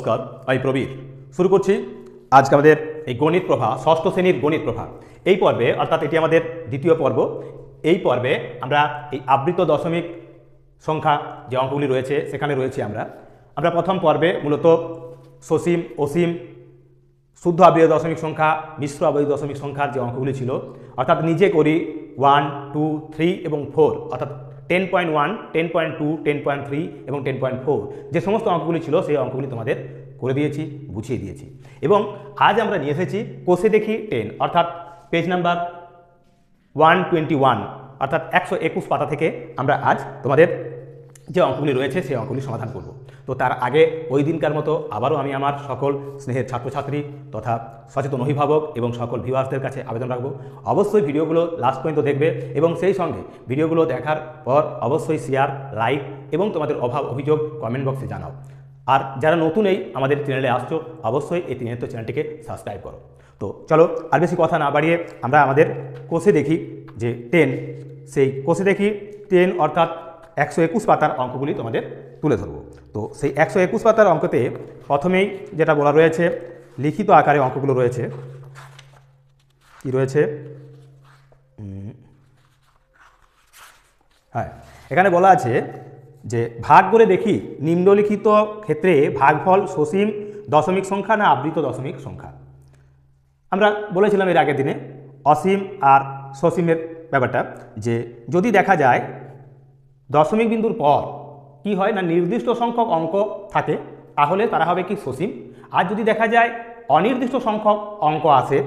নমস্কার, আমি প্রবীর। শুরু করছি আজকে আমাদের এই গণিত প্রভা, ষষ্ঠ শ্রেণীর গণিত প্রভা। এই পর্বে, অর্থাৎ এটি আমাদের দ্বিতীয় পর্ব। এই পর্বে আমরা এই আবৃত দশমিক সংখ্যা যে অঙ্কগুলি রয়েছে সেখানে রয়েছি আমরা প্রথম পর্বে মূলত সসীম, অসীম, শুদ্ধ আবৃত দশমিক সংখ্যা, মিশ্র আবৃত দশমিক সংখ্যার যে অঙ্কগুলি ছিল, অর্থাৎ নিজে করি 1, 2, 3 এবং 4, অর্থাৎ 10.1, 10.2, 10.3 এবং 10.4 যে সমস্ত অঙ্কগুলি ছিল সেই অঙ্কগুলি তোমাদের করে দিয়েছি, বুঝিয়ে দিয়েছি। এবং আজ আমরা নিয়ে এসেছি কষে দেখি 10, অর্থাৎ পেজ নাম্বার 121, অর্থাৎ 121 পাতা থেকে আমরা আজ তোমাদের যে অঙ্কগুলি রয়েছে সেই অঙ্কগুলি সমাধান করব। তো তার আগে ওই দিনকার মতো আবারও আমি আমার সকল স্নেহের ছাত্রছাত্রী তথা সচেতন অভিভাবক এবং সকল ভিউয়ার্সদের কাছে আবেদন রাখবো, অবশ্যই ভিডিওগুলো লাস্ট পর্যন্ত দেখবে এবং সেই সঙ্গে ভিডিওগুলো দেখার পর অবশ্যই শেয়ার, লাইক এবং তোমাদের অভাব অভিযোগ কমেন্ট বক্সে জানাও। আর যারা নতুন এই আমাদের চ্যানেলে আসছো, অবশ্যই এই তিনিত্ব চ্যানেলটিকে সাবস্ক্রাইব করো। তো চলো আর বেশি কথা না বাড়িয়ে আমরা আমাদের কোষে দেখি যে 10, সেই কোষে দেখি 10 অর্থাৎ 121 পাতার অঙ্কগুলি তোমাদের তুলে ধরবো। তো সেই 121 পাতার অঙ্কতে প্রথমেই যেটা বলা রয়েছে, লিখিত আকারে অঙ্কগুলো রয়েছে। কি রয়েছে? হ্যাঁ, এখানে বলা আছে যে ভাগ করে দেখি নিম্নলিখিত ক্ষেত্রে ভাগফল সসীম দশমিক সংখ্যা না আবৃত দশমিক সংখ্যা। আমরা বলেছিলাম এর আগের দিনে অসীম আর সসীমের ব্যাপারটা, যে যদি দেখা যায় দশমিক বিন্দুর পর কি হয় না নির্দিষ্ট সংখ্যক অঙ্ক থাকে, তাহলে তারা হবে কি সসীম। আর যদি দেখা যায় অনির্দিষ্ট সংখ্যক অঙ্ক আসে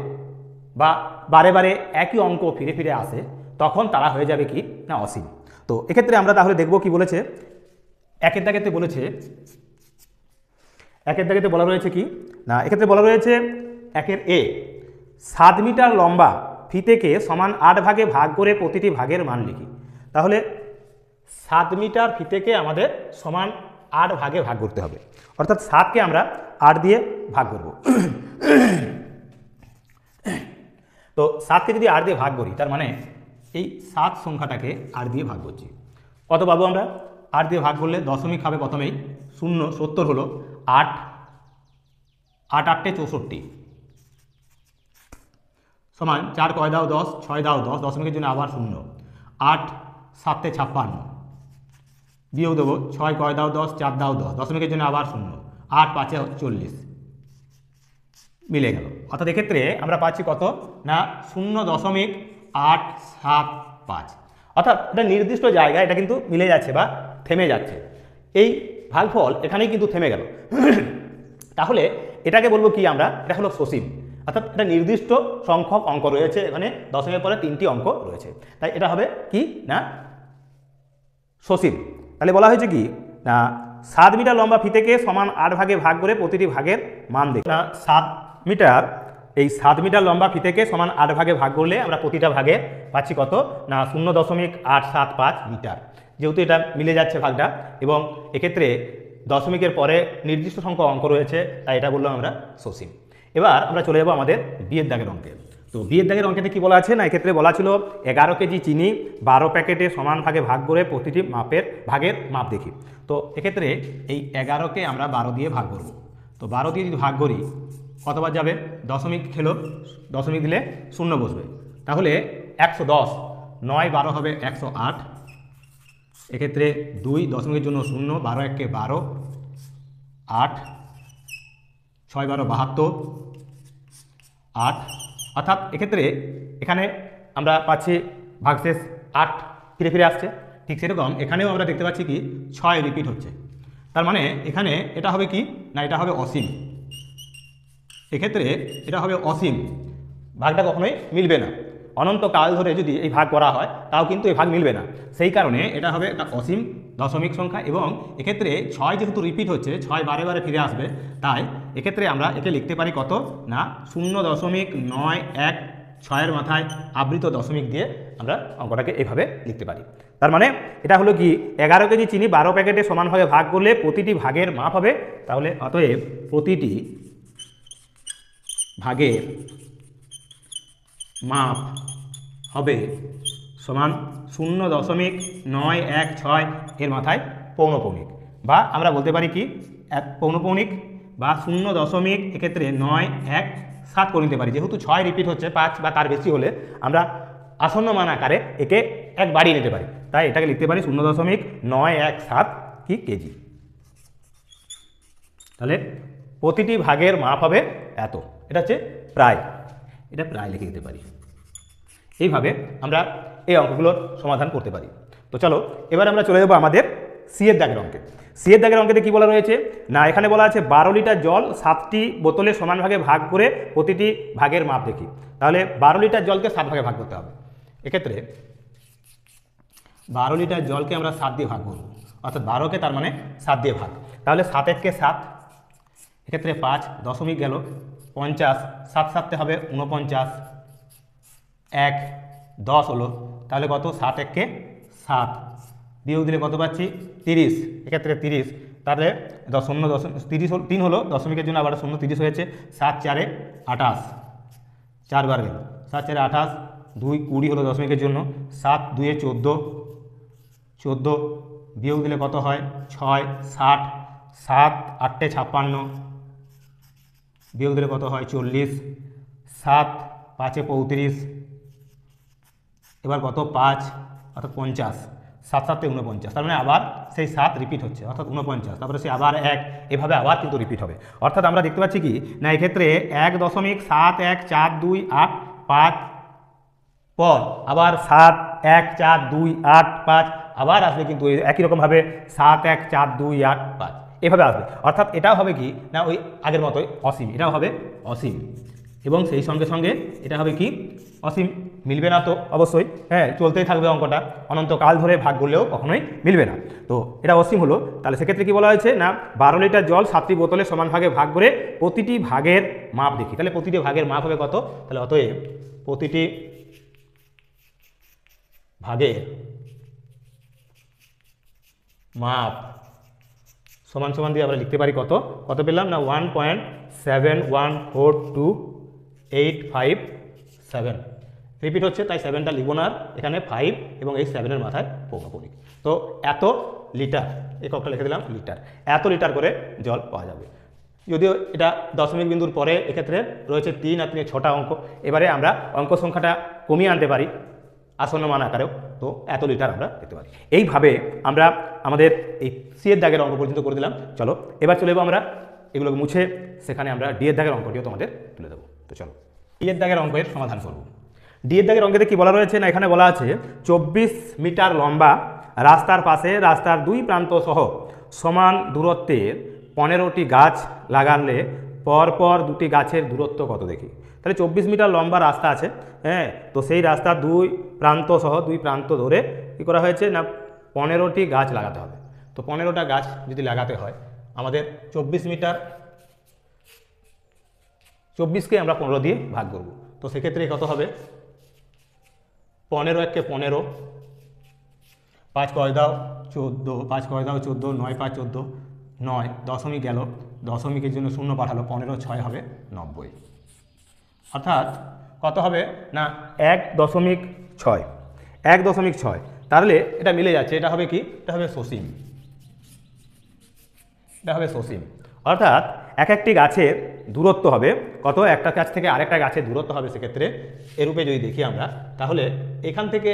বা বারে বারে একই অঙ্ক ফিরে ফিরে আসে, তখন তারা হয়ে যাবে কি না অসীম। তো এক্ষেত্রে আমরা তাহলে দেখব কি বলেছে। একের দাগেতে বলেছে, একের দাগেতে বলা রয়েছে কি না, এক্ষেত্রে বলা রয়েছে একের এ 7 মিটার লম্বা ফিতেকে সমান 8 ভাগে ভাগ করে প্রতিটি ভাগের মান লিখি। তাহলে 7 মিটার ফিতেকে আমাদের সমান 8 ভাগে ভাগ করতে হবে, অর্থাৎ 7কে আমরা 8 দিয়ে ভাগ করব। তো 7কে যদি 8 দিয়ে ভাগ করি, তার মানে এই 7 সংখ্যাটাকে 8 দিয়ে ভাগ করছি। কত পাবো আমরা? 8 দিয়ে ভাগ করলে দশমিক হবে প্রথমেই 0, 70 হলো 8, 8 8 64 সমান 4 কয় দাও 10, 6 দাও 10, দশমিকের জন্য আবার 0, 8 7 56 দিয়েও দেবো, 6 কয় দাও 10, 4 দাও 10, দশমিকের জন্য আবার 0, 8 5 40 মিলে গেল। অর্থাৎ এক্ষেত্রে আমরা পাচ্ছি কত না 0.875, অর্থাৎ এটা নির্দিষ্ট জায়গায় এটা কিন্তু মিলে যাচ্ছে বা থেমে যাচ্ছে। এই ভাগফল এখানেই কিন্তু থেমে গেল। তাহলে এটাকে বলবো কি আমরা, এটা হলো সসীম, অর্থাৎ এটা নির্দিষ্ট সংখ্যক অঙ্ক রয়েছে, এখানে দশমিকের পরে 3টি অঙ্ক রয়েছে, তাই এটা হবে কি না সসীম। তাহলে বলা হয়েছে কি না 7 মিটার লম্বা ফিতেকে সমান 8 ভাগে ভাগ করে প্রতিটি ভাগের মান দেখি না 7 মিটার, এই 7 মিটার লম্বা ফিতেকে সমান 8 ভাগে ভাগ করলে আমরা প্রতিটা ভাগে পাচ্ছি কত না 0.875 মিটার। যেহেতু এটা মিলে যাচ্ছে ভাগটা এবং এক্ষেত্রে দশমিকের পরে নির্দিষ্ট সংখ্যক অঙ্ক রয়েছে, তাই এটা বললাম আমরা সসীম। এবার আমরা চলে যাবো আমাদের বিয়ের দাগের অঙ্কে। তো বিয়ের দাগের অঙ্কেতে কি বলা আছে না, এক্ষেত্রে বলা ছিল 11 কেজি চিনি 12 প্যাকেটে সমান ভাগে ভাগ করে প্রতিটি ভাগের মাপ দেখি। তো এক্ষেত্রে এই 11কে আমরা 12 দিয়ে ভাগ করব। তো 12 দিয়ে যদি ভাগ করি কতবার যাবে? দশমিক খেলো, দশমিক দিলে 0 বসবে, তাহলে 110, 9 12 হবে 108, এক্ষেত্রে 2 দশমিকের জন্য 0, 12 1 12, 8 6 12 72, 8, অর্থাৎ এক্ষেত্রে এখানে আমরা পাচ্ছি ভাগশেষ 8 ফিরে ফিরে আসছে। ঠিক সেরকম এখানেও আমরা দেখতে পাচ্ছি কি 6 রিপিট হচ্ছে, তার মানে এখানে এটা হবে কি না এটা হবে অসীম। এক্ষেত্রে এটা হবে অসীম, ভাগটা কখনোই মিলবে না। অনন্তকাল ধরে যদি এই ভাগ করা হয় তাও কিন্তু এই ভাগ মিলবে না, সেই কারণে এটা হবে একটা অসীম দশমিক সংখ্যা। এবং এক্ষেত্রে 6 যেহেতু রিপিট হচ্ছে, 6 বারে বারে ফিরে আসবে, তাই এক্ষেত্রে আমরা একে লিখতে পারি কত না 0.916 মাথায় আবৃত দশমিক দিয়ে আমরা অঙ্কটাকে এইভাবে লিখতে পারি। তার মানে এটা হলো কি 11 কেজি চিনি 12 প্যাকেটে সমানভাবে ভাগ করলে প্রতিটি ভাগের মাপ হবে, তাহলে অতএব প্রতিটি ভাগের মাপ হবে সমান 0.916 এর মাথায় পৌনঃপৌনিক, বা আমরা বলতে পারি কি পৌনঃপৌনিক বা 0 এক্ষেত্রে 917 করে নিতে পারি। যেহেতু 6 রিপিট হচ্ছে 5 বা তার বেশি হলে আমরা আসন্ন মান আকারে একে এক বাড়িয়ে নিতে পারি, তাই এটাকে লিখতে পারি 0.917 কি কেজি। তাহলে প্রতিটি ভাগের মাপ হবে এত, এটা হচ্ছে প্রায়, এটা প্রায় লিখে দিতে পারি। এইভাবে আমরা এই অঙ্কগুলোর সমাধান করতে পারি। তো চলো এবার আমরা চলে যাবো আমাদের সি এর দাগের অঙ্কে। সি এর দাগের অঙ্কেতে কী বলা রয়েছে না, এখানে বলা আছে 12 লিটার জল 7টি বোতলে সমান ভাগে ভাগ করে প্রতিটি ভাগের মাপ দেখি। তাহলে 12 লিটার জলকে 7 ভাগে ভাগ করতে হবে। এক্ষেত্রে 12 লিটার জলকে আমরা 7 দিয়ে ভাগ করব, অর্থাৎ 12কে তার মানে 7 দিয়ে ভাগ। তাহলে 7 1 কে 7, এক্ষেত্রে 5 দশমিক গেল 50, 7 7 হবে 49, 1 10 হলো, তাহলে কত 7 1 কে 7, বিয়োগ দিলে কত পাচ্ছি 30, এক্ষেত্রে 30, তাহলে 30 3 হলো, দশমিকের জন্য আবার 0 30 হয়েছে, 7 4 28, 4 বার গেল, 7 4 28, 2 20 হলো দশমিকের জন্য, 7 2 14, 14 বিয়োগ দিলে কত হয় 6 60, 7 8 56, বিয়োগ দিলে কত হয় 40, 7 5 35, এবার কত 5 অর্থাৎ 50, 7 7 49, তার মানে আবার সেই 7 রিপিট হচ্ছে অর্থাৎ 49, তারপরে সে আবার 1, এভাবে আবার কিন্তু রিপিট হবে। অর্থাৎ আমরা দেখতে পাচ্ছি কি না, এক্ষেত্রে 1.71428 5 পর আবার 7 1 4 2 8 5 আবার আসবে, কিন্তু একই রকমভাবে 7 1 4 2 8 5 এভাবে আসবে। অর্থাৎ এটাও হবে কি না ওই আগের মতোই অসীম, এটাও হবে অসীম, এবং সেই সঙ্গে সঙ্গে এটা হবে কি অসীম, মিলবে না তো অবশ্যই, হ্যাঁ চলতেই থাকবে অঙ্কটা, অনন্তকাল ধরে ভাগ করলেও কখনোই মিলবে না। তো এটা অসীম হলো, তাহলে সেক্ষেত্রে কি বলা হয়েছে না 12 লিটার জল 7টি বোতলে সমান ভাগে ভাগ করে প্রতিটি ভাগের মাপ দেখি। তাহলে প্রতিটি ভাগের মাপ হবে কত, তাহলে অতএব প্রতিটি ভাগের মাপ সমান সমান দিয়ে আমরা লিখতে পারি কত, কত পেলাম না 1.71428557, রিপিট হচ্ছে তাই 7টা লিখবো না, এখানে 5 এবং এই 7-এর মাথায় পৌঁছাবো। তো এত লিটার, এককটা লিখে দিলাম লিটার, এত লিটার করে জল পাওয়া যাবে। যদিও এটা দশমিক বিন্দুর পরে এক্ষেত্রে রয়েছে 3 আর 3 6টা অঙ্ক, এবারে আমরা অঙ্ক সংখ্যাটা কমিয়ে আনতে পারি আসন্ন মান আকারেও, তো এত লিটার আমরা পেতে পারি। এইভাবে আমরা আমাদের এই সি এর দাগের অঙ্ক পর্যন্ত করে দিলাম। চলো এবার চলে যাবো আমরা এগুলোকে মুছে, সেখানে আমরা ডি এর দাগের অঙ্কটিও তোমাদের তুলে দেবো। তো চলো ডি এর দাগের অঙ্কের সমাধান করব। ডি এর দাগের অঙ্কেতে কী বলা রয়েছে না, এখানে বলা আছে 24 মিটার লম্বা রাস্তার পাশে রাস্তার 2 প্রান্ত সহ সমান দূরত্বের 15টি গাছ লাগালে পরপর 2টি গাছের দূরত্ব কত দেখি। তাহলে 24 মিটার লম্বা রাস্তা আছে, হ্যাঁ, তো সেই রাস্তার 2 প্রান্ত সহ 2 প্রান্ত ধরে কী করা হয়েছে না 15টি গাছ লাগাতে হবে। তো 15টা গাছ যদি লাগাতে হয় আমাদের 24 মিটার, 24কে আমরা 15 দিয়ে ভাগ করব, তো সেক্ষেত্রে কত হবে 15 1 15, 5 কয় দাও 14, 5 কয় দাও 14, 9 5 14, 9 দশমিক গেল, দশমিকের জন্য 0 পাঠালো, 15 6 হবে 90, অর্থাৎ কত হবে না 1.6, 1.6, তাহলে এটা মিলে যাচ্ছে, এটা হবে কি, এটা হবে সসীম, এটা হবে সসীম। অর্থাৎ এক একটি গাছের দূরত্ব হবে কত, একটা গাছ থেকে আরেকটা গাছের দূরত্ব হবে সেক্ষেত্রে এরূপে যদি দেখি আমরা, তাহলে এখান থেকে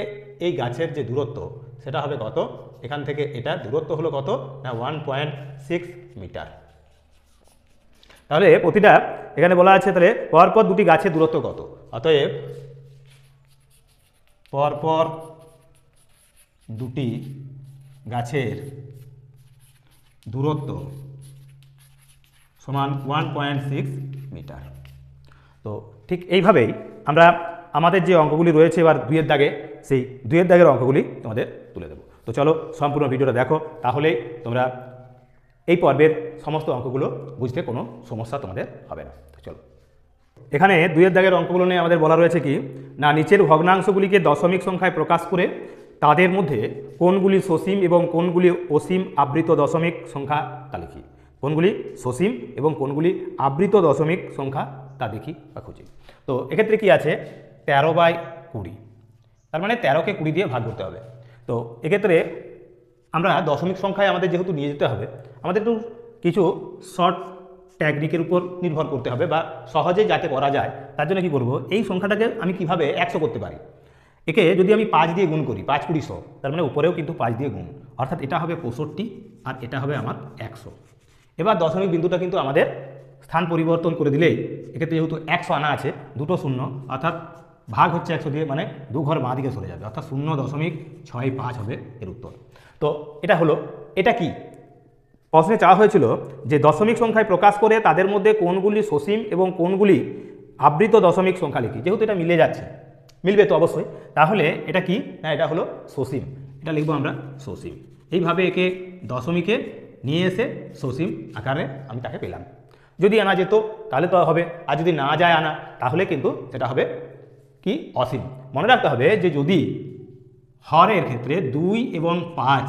এই গাছের যে দূরত্ব সেটা হবে কত, এখান থেকে এটার দূরত্ব হলো কত না 1.6 মিটার। তাহলে প্রতিটা এখানে বলা আছে তাহলে পরপর 2টি গাছের দূরত্ব কত, অতএব পরপর 2টি গাছের দূরত্ব সমান 1.6 মিটার। তো ঠিক এইভাবেই আমরা আমাদের যে অঙ্কগুলি রয়েছে এবার 2 এর দাগে, সেই 2 এর দাগের অঙ্কগুলি তোমাদের তুলে দেবো। তো চলো সম্পূর্ণ ভিডিওটা দেখো, তাহলেই তোমরা এই পর্বের সমস্ত অঙ্কগুলো বুঝতে কোনো সমস্যা তোমাদের হবে না। চলো এখানে 2 এর দাগের অঙ্কগুলো নিয়ে আমাদের বলা রয়েছে কি না, নিচের ভগ্নাংশগুলিকে দশমিক সংখ্যায় প্রকাশ করে তাদের মধ্যে কোনগুলি সসীম এবং কোনগুলি অসীম আবৃত দশমিক সংখ্যা তা লিখি। কোনগুলি সসীম এবং কোনগুলি আবৃত দশমিক সংখ্যা তা দেখি বা খুঁজি। তো এক্ষেত্রে কি আছে 13/20, তার মানে 13কে 20 দিয়ে ভাগ করতে হবে। তো এক্ষেত্রে আমরা দশমিক সংখ্যায় আমাদের যেহেতু নিয়ে যেতে হবে, আমাদের একটু কিছু শর্ট টেকনিকের উপর নির্ভর করতে হবে বা সহজে যাতে করা যায় তার জন্য কী করব, এই সংখ্যাটাকে আমি কিভাবে 100 করতে পারি। একে যদি আমি 5 দিয়ে গুণ করি, 5 20 100, তার মানে উপরেও কিন্তু 5 দিয়ে গুণ, অর্থাৎ এটা হবে 65 আর এটা হবে আমার 100। এবার দশমিক বিন্দুটা কিন্তু আমাদের স্থান পরিবর্তন করে দিলেই, এক্ষেত্রে যেহেতু 100 আনা আছে, দুটো শূন্য, অর্থাৎ ভাগ হচ্ছে 100 দিয়ে, মানে 2 ঘর বাঁ দিকে সরে যাবে, অর্থাৎ 0.65 হবে এর উত্তর। তো এটা হলো, এটা কি প্রশ্নে চাওয়া হয়েছিল যে দশমিক সংখ্যায় প্রকাশ করে তাদের মধ্যে কোনগুলি সসীম এবং কোনগুলি আবৃত দশমিক সংখ্যা লিখি। যেহেতু এটা মিলে যাচ্ছে, মিলবে তো অবশ্যই, তাহলে এটা কি না, এটা হলো সসীম, এটা লিখবো আমরা সসীম। এইভাবে একে দশমিকে নিয়ে এসে সসীম আকারে আমি তাকে পেলাম। যদি আনা যেত তাহলে তো হবে, আর যদি না যায় আনা তাহলে কিন্তু সেটা হবে কি অসীম। মনে রাখতে হবে যে যদি হরের ক্ষেত্রে 2 এবং 5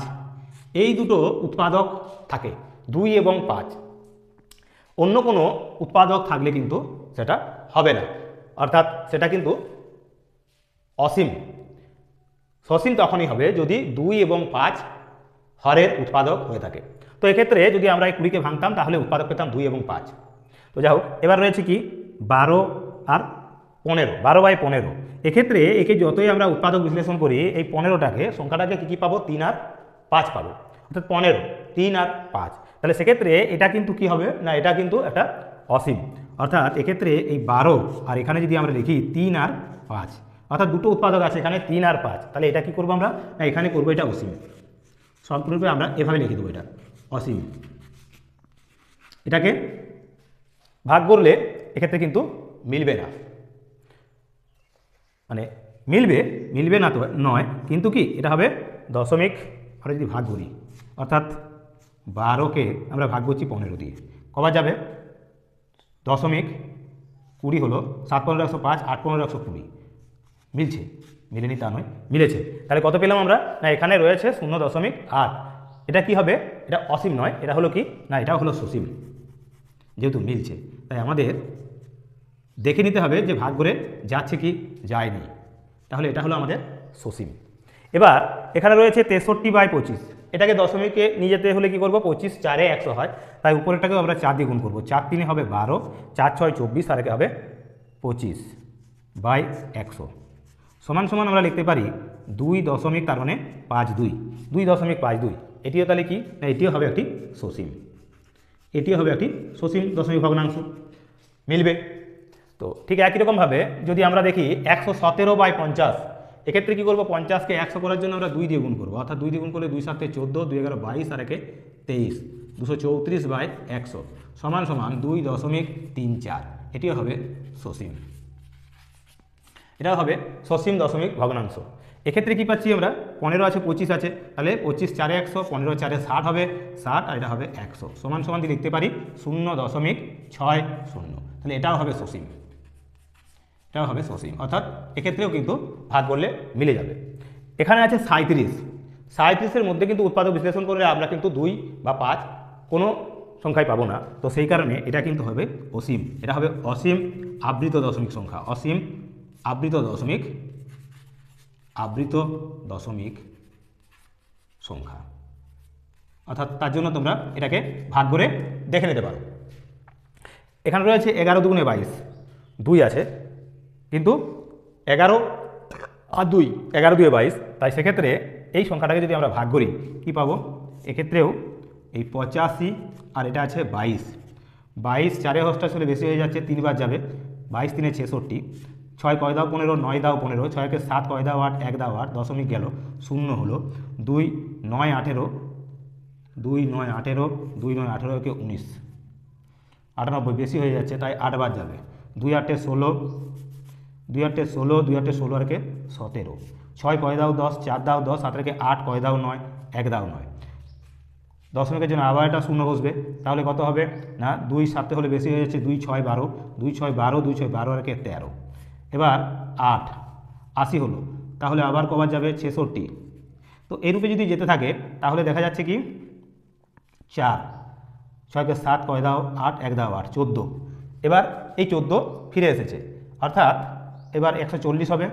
এই দুটো উৎপাদক থাকে, 2 এবং 5, অন্য কোনো উৎপাদক থাকলে কিন্তু সেটা হবে না, অর্থাৎ সেটা কিন্তু অসীম। সসীম তখনই হবে যদি 2 এবং 5 হরের উৎপাদক হয়ে থাকে। তো এক্ষেত্রে যদি আমরা এই 20কে ভাঙতাম তাহলে উৎপাদক পেতাম 2 এবং 5। তো যাই হোক, এবার রয়েছে কি 12 আর 15, 12/15। এক্ষেত্রে একে যতই আমরা উৎপাদক বিশ্লেষণ করি, এই 15টাকে সংখ্যাটাকে কী পাবো, 3 আর 5 পাবো, অর্থাৎ 15, 3 আর 5। তাহলে সেক্ষেত্রে এটা কিন্তু কি হবে না, এটা কিন্তু একটা অসীম, অর্থাৎ এক্ষেত্রে এই 12 আর এখানে যদি আমরা লিখি 3 আর 5, অর্থাৎ দুটো উৎপাদক আছে এখানে 3 আর 5, তাহলে এটা কি করবো আমরা না, এখানে করবো এটা অসীম। সম্পূর্ণরূপে আমরা এভাবে লিখে দেবো এটা অসীম। এটাকে ভাগ করলে এক্ষেত্রে কিন্তু মিলবে না, মানে মিলবে না তো নয়, কিন্তু কি এটা হবে দশমিক, আমরা যদি ভাগ করি, অর্থাৎ 12কে আমরা ভাগ করছি 15 দিয়ে, কবার যাবে, 0.20 হলো, 7 15 105, 8 15 120, মিলছে, মিলেনি তা নয়, মিলেছে। তাহলে কত পেলাম আমরা না, এখানে রয়েছে 0.8। এটা কি হবে, এটা অসীম নয়, এটা হলো কি না, এটা হলো সসীম, যেহেতু মিলছে। তাই আমাদের দেখে নিতে হবে যে ভাগ করে যাচ্ছে কি যায়নি, তাহলে এটা হলো আমাদের সসীম। এবার এখানে রয়েছে 63/25, এটাকে দশমিকে নিয়ে যেতে হলে কি করব, 25 4-এ 100 হয়, তাই উপরেরটাকেও আমরা 4 দিয়ে গুণ করবো, 4 3 হবে 12, 4 6 24, আর একে হবে 25/100 সমান সমান আমরা লিখতে পারি 2 দশমিক, তার মানে 52, 2.52। এটিও তাহলে কি না, এটিও হবে একটি সসীম, এটিও হবে একটি সসীম দশমিক ভগ্নাংশ, মিলবে। তো ঠিক একই রকমভাবে যদি আমরা দেখি 117/50, এক্ষেত্রে কী করবো, 50কে 100 করার জন্য আমরা 2 দিয়ে গুণ করবো, অর্থাৎ 2 দিয়ে গুণ করলে 2 7 14, 2 11 22, আর একে 23, 234/100 সমান সমান 2.34। এটিও হবে সসীম, এটাও হবে সসীম দশমিক ভগ্নাংশ। এক্ষেত্রে কি পাচ্ছি আমরা, 15 আছে 25 আছে, তাহলে 25 4-এ 100, 15 4-এ 60 হবে 60, আর এটা হবে 100 সমান সমান দিয়ে লিখতে পারি 0.60। তাহলে এটাও হবে সসীম, এটাও হবে সসীম, অর্থাৎ এক্ষেত্রেও কিন্তু ভাগ করলে মিলে যাবে। এখানে আছে 37, মধ্যে কিন্তু উৎপাদক বিশ্লেষণ করলে আমরা কিন্তু 2 বা 5 কোনো সংখ্যায় পাবো না, তো সেই কারণে এটা কিন্তু হবে অসীম, এটা হবে অসীম আবৃত দশমিক সংখ্যা, অসীম আবৃত দশমিক সংখ্যা, অর্থাৎ তার জন্য তোমরা এটাকে ভাগ করে দেখে নিতে পারো। এখানে রয়েছে 11 2 22, 2 আছে, কিন্তু 11 আর 2, 11 2 22, তাই সেক্ষেত্রে এই সংখ্যাটাকে যদি আমরা ভাগ করি কি পাবো, এক্ষেত্রেও এই 85 আর এটা আছে 22, 4-এ হলে বেশি হয়ে যাচ্ছে, 3 বার যাবে, 22 3-এ 66, 6 কয় দাও 15, 9 দাও 15, 6-কে 7 কয় দাও 8, 1 দাও 8, দশমিক গেল, 0 হলো, 2 9 18, 2 9 18, 2 9 18, কে 19, 98 বেশি হয়ে যাচ্ছে, তাই 8 বার যাবে, 2 8 16, 2 8 16, 2 8 16, আর কে 17, 6 কয় দাও 10, 4 দাও 10, 7-কে 8 কয় দাও 9, 1 দাও 9, দশমিকের জন্য আবার এটা 0 বসবে, তাহলে কত হবে না, 2 7 হলে বেশি হয়ে যাচ্ছে, 2 6 12, 2 6 12, 2 6 12, আর কে 13, এবার 8 80 হলো, তাহলে আবার কবার যাবে 66। তো এই রূপে যদি যেতে থাকে তাহলে দেখা যাচ্ছে কি 4, 6-কে 7 কয় দাও 8, 1 দাও 8, 14, এবার এই 14 ফিরে এসেছে, অর্থাৎ এবার 140 হবে,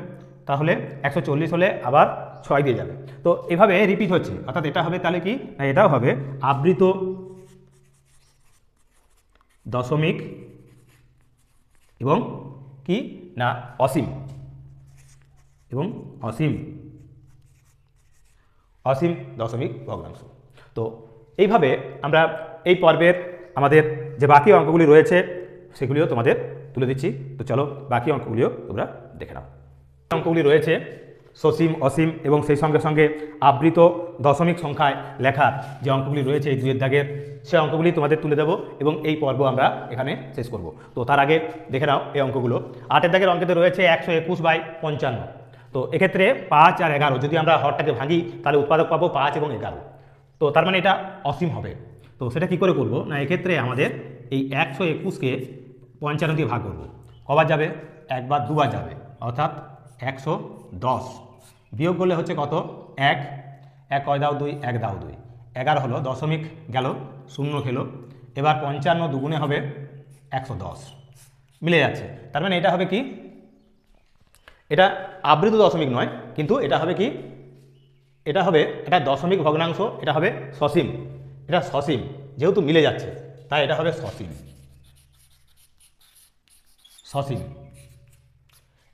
তাহলে 140 হলে আবার 6 দিয়ে যাবে, তো এভাবে রিপিট হচ্ছে, অর্থাৎ এটা হবে তাহলে কি না, এটাও হবে আবৃত দশমিক এবং কি না অসীম এবং অসীম অসীম দশমিক ভগ্নাংশ। তো এইভাবে আমরা এই পর্বের আমাদের যে বাকি অঙ্কগুলি রয়েছে সেগুলিও তোমাদের তুলে দিচ্ছি। তো চলো বাকি অঙ্কগুলিও তোমরা দেখে নাও। অঙ্কগুলি রয়েছে সসীম, অসীম এবং সেই সঙ্গে সঙ্গে আবৃত দশমিক সংখ্যায় লেখার যে অঙ্কগুলি রয়েছে এই 2 দাগের, সে অঙ্কগুলি তোমাদের তুলে দেবো এবং এই পর্ব আমরা এখানে শেষ করব। তো তার আগে দেখে নাও এই অঙ্কগুলো। 8 দাগের অঙ্কেতে রয়েছে 121/55। তো এক্ষেত্রে 5 আর 11 যদি আমরা হরটাকে ভাঙি তাহলে উৎপাদক পাবো 5 এবং 11। তো তার মানে এটা অসীম হবে। তো সেটা কি করে করব না, এক্ষেত্রে আমাদের এই 121কে 55 দিয়ে ভাগ করব। কবার যাবে? একবার, দুবার যাবে, অর্থাৎ 110। বিয়োগ করলে হচ্ছে কত? 1 1 কয় দাও 2, 1 দাও 2, 11 হলো, দশমিক গেল, শূন্য খেলো। এবার 55 দুগুণে হবে 110, মিলে যাচ্ছে। তার মানে এটা হবে কি, এটা আবৃত দশমিক নয়, কিন্তু এটা হবে কি, এটা হবে এটা দশমিক ভগ্নাংশ, এটা হবে সসীম। এটা সসীম যেহেতু মিলে যাচ্ছে তাই এটা হবে সসীম। সসীম।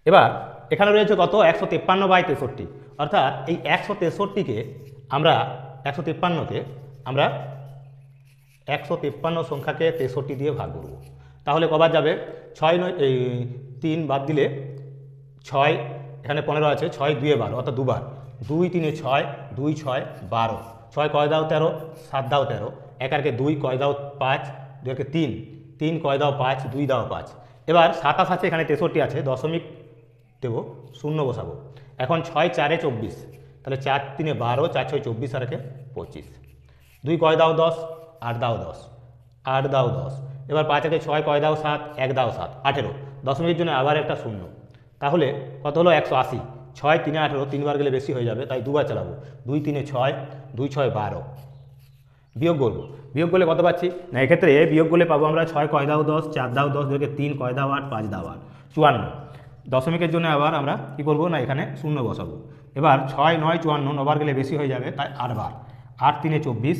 এবার এখানে রয়েছে কত? 153/63। অর্থাৎ এই 163কে আমরা 153কে আমরা 153 সংখ্যাকে 63 দিয়ে ভাগ করব। তাহলে কবার যাবে? 6 9 এই 3 বাদ দিলে 6, এখানে 15 আছে, 6 2 12, অর্থাৎ দুবার, 2 3 6, 2 6 12, 6 কয় দাও 13, 7 দাও 13, 1 আর 2 কয় দাও 5, 2 আর 3, 3 কয় দাও 5, 2 দাও 5। এবার 27 আছে, এখানে 63 আছে, দশমিক দেবো, শূন্য বসাবো। এখন 6 4 24, তাহলে 4 3 12, 4 6 24 আর 25, 2 কয় দাও 10, 8 দাও 10, 8 দাও 10। এবার 5 আর 6 কয় দাও 7, 1 দাও 7, 18, দশমিকের জন্য আবার একটা শূন্য। তাহলে কত হলো? 180। 6 3 18, 3 বার গেলে বেশি হয়ে যাবে, তাই দুবার চালাবো। 2 3 6, 2 6 12। বিয়োগ করবো, বিয়োগ করলে কত পাচ্ছি না, এক্ষেত্রে বিয়োগ করলে পাবো আমরা 6 কয় দাও 10, 4 দাও 10, 2 3 কয় দাও 8, 5 দাও 8, 54। দশমিকের জন্য আবার আমরা কি করব না, এখানে শূন্য বসাবো। এবার 6 9 54, 9 বার গেলে বেশি হয়ে যাবে, তাই 8 বার। 8 3 24,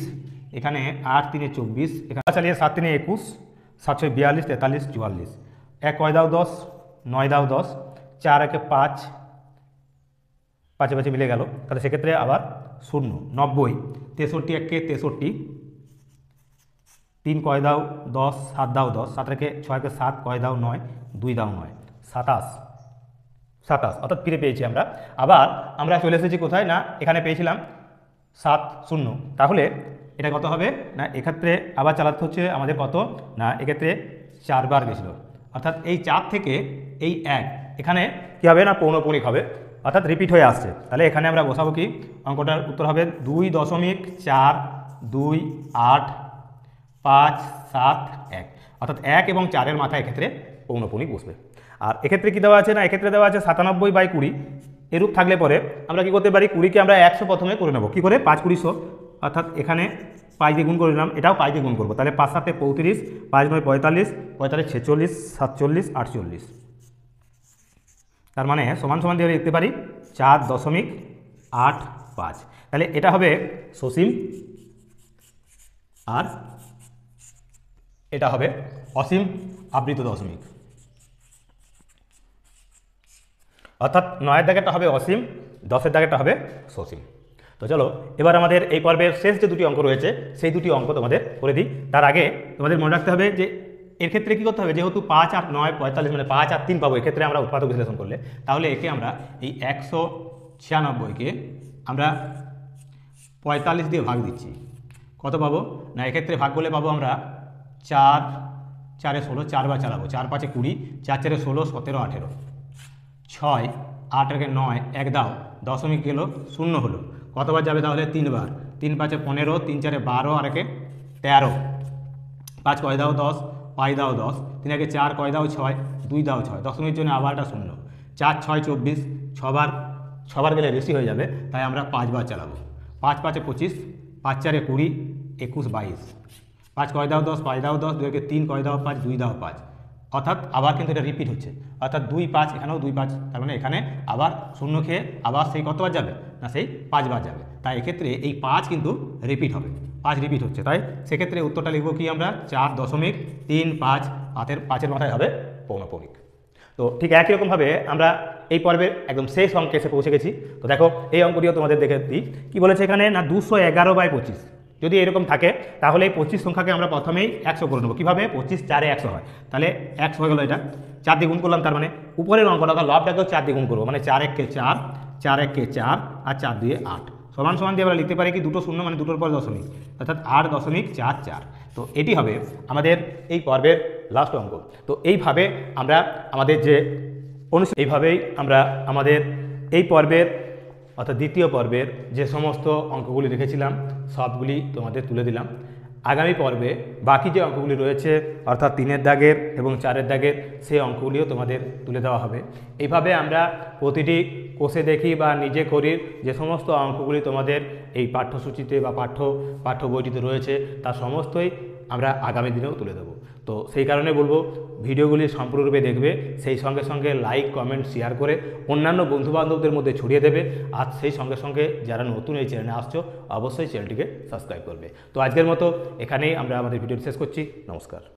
এখানে 8 3 24, এখানে চালিয়ে 7 3 21, 7 6 42, 43 44, 1 কয় দাও 10, 9 দাও 10, 4 1 5, 5 5 মিলে গেল, তাহলে সেক্ষেত্রে আবার শূন্য। 90, 63 1 63, 3 কয় দাও 10, 7 দাও 10, 7 রেখে 6 কে 7 কয় দাও 9, 2 দাও 9, 27 অর্থাৎ ফিরে পেয়েছি আমরা। আবার আমরা চলে এসেছি কোথায় না, এখানে পেয়েছিলাম 7 0। তাহলে এটা কত হবে না, এক্ষেত্রে আবার চালাতে হচ্ছে আমাদের কত না, এক্ষেত্রে 4 বার গেছিলো, অর্থাৎ এই 4 থেকে এই 1 এখানে কী হবে না, পৌনঃপুনিক হবে, অর্থাৎ রিপিট হয়ে আসছে। তাহলে এখানে আমরা বসাবো কি, অঙ্কটার উত্তর হবে 2.428৫৭১, অর্থাৎ 1 এবং 4-এর মাথায় এক্ষেত্রে পৌনঃপুনিক বসবে। আর এক্ষেত্রে কী দেওয়া আছে না, এক্ষেত্রে দেওয়া আছে 97/20। এরূপ থাকলে পরে আমরা কি করতে পারি, 20কে আমরা 100 প্রথমে করে নেব। কী করে? 5 20 100, অর্থাৎ এখানে 5 দিয়ে গুণ করে নিলাম, এটাও 5 দিয়ে গুণ করবো। তাহলে 5 7 35, 5 9 45, 45 46, 47 48। তার মানে সমান সমান দিয়ে লিখতে পারি 4.85। তাহলে এটা হবে সসীম আর এটা হবে অসীম আবৃত দশমিক, অর্থাৎ 9-এর দাগেরটা হবে অসীম, 10-এর দাগেরটা হবে সসীম। তো চলো এবার আমাদের এই পর্বের শেষ যে দুটি অঙ্ক রয়েছে সেই দুটি অঙ্ক তোমাদের করে দিই। তার আগে তোমাদের মনে রাখতে হবে যে এর ক্ষেত্রে কী করতে হবে, যেহেতু 5 আর 9 45, মানে 5 আর 3 পাবো এক্ষেত্রে আমরা উৎপাদক বিশ্লেষণ করলে, তাহলে একে আমরা এই 196কে আমরা 45 দিয়ে ভাগ দিচ্ছি। কত পাবো না, এক্ষেত্রে ভাগ করলে পাবো আমরা 4 4 16, 4 বার চালাবো, 4 5 20, 4 4 16 17 18, 6 8 আর 9, 1 দাও, দশমিক গেল, শূন্য হলো, কতবার যাবে তাহলে 3 বার, 3 5 15, 3 4 12 আর 1 13, 5 কয় দাও 10, 5 দাও 10, 3 1 4 কয় দাও 6, 2 দাও 6, দশমিকের জন্য আবারটা শূন্য, 4 6 24, 6 বার গেলে বেশি হয়ে যাবে, তাই আমরা 5 বার চালাবো। 5 5 25, 5 4 20, 21 22, 5 কয় দাও 10, 5 দাও 10, 2 3 কয় দাও 5, 2 দাও 5, অর্থাৎ আবার কিন্তু এটা রিপিট হচ্ছে, অর্থাৎ 2 5, এখানেও 2 5, তার মানে এখানে আবার শূন্য খেয়ে আবার সেই কতবার যাবে না, সেই 5 বার যাবে। তাই এক্ষেত্রে এই 5 কিন্তু রিপিট হবে, 5 রিপিট হচ্ছে, তাই সেক্ষেত্রে উত্তরটা লিখবো কি আমরা 4.35, পাঁচের মাথায় হবে পৌনঃপুনিক। তো ঠিক একই রকমভাবে আমরা এই পর্বের একদম শেষ অঙ্কে এসে পৌঁছে গেছি। তো দেখো এই অঙ্কটিও তোমাদের দেখে দিই কী বলেছে এখানে না 211/25 যদি এরকম থাকে তাহলে এই 25 সংখ্যাকে আমরা প্রথমেই 100 করে নেবো। কীভাবে? 25 4-এ 100 হয়, তাহলে 100 হয়ে গেলো, এটা 4 দিয়ে গুণ করলাম, তার মানে উপরের অঙ্কটা লবটাকেও 4 দিয়ে গুণ করবো, মানে 4-1-কে 4, 4-1-কে 4 আর 4-2-এ 8 সমান সমান দিয়ে আমরা লিখতে পারি কি দুটো শূন্য, মানে দুটোর পর দশমিক, অর্থাৎ 8.44। তো এটি হবে আমাদের এই পর্বের লাস্ট অঙ্ক। তো এইভাবে আমরা আমাদের যে এইভাবেই আমরা আমাদের এই পর্বের অর্থাৎ দ্বিতীয় পর্বের যে সমস্ত অঙ্কগুলি রেখেছিলাম সবগুলি তোমাদের তুলে দিলাম। আগামী পর্বে বাকি যে অঙ্কগুলি রয়েছে অর্থাৎ 3-এর দাগের এবং 4-এর দাগের সেই অঙ্কগুলিও তোমাদের তুলে দেওয়া হবে। এইভাবে আমরা প্রতিটি কোষে দেখি বা নিজে করি যে সমস্ত অঙ্কগুলি তোমাদের এই পাঠ্যসূচিতে বা পাঠ্য বইটিতে রয়েছে তার সমস্তই আমরা আগামী দিনেও তুলে দেবো। তো সেই কারণে বলবো ভিডিওগুলি সম্পূর্ণরূপে দেখবে, সেই সঙ্গে সঙ্গে লাইক কমেন্ট শেয়ার করে অন্যান্য বন্ধুবান্ধবদের মধ্যে ছড়িয়ে দেবে। আর সেই সঙ্গে সঙ্গে যারা নতুন এই চ্যানেলে আসছো অবশ্যই চ্যানেলটিকে সাবস্ক্রাইব করবে। তো আজকের মতো এখানেই আমরা আমাদের ভিডিওটি শেষ করছি। নমস্কার।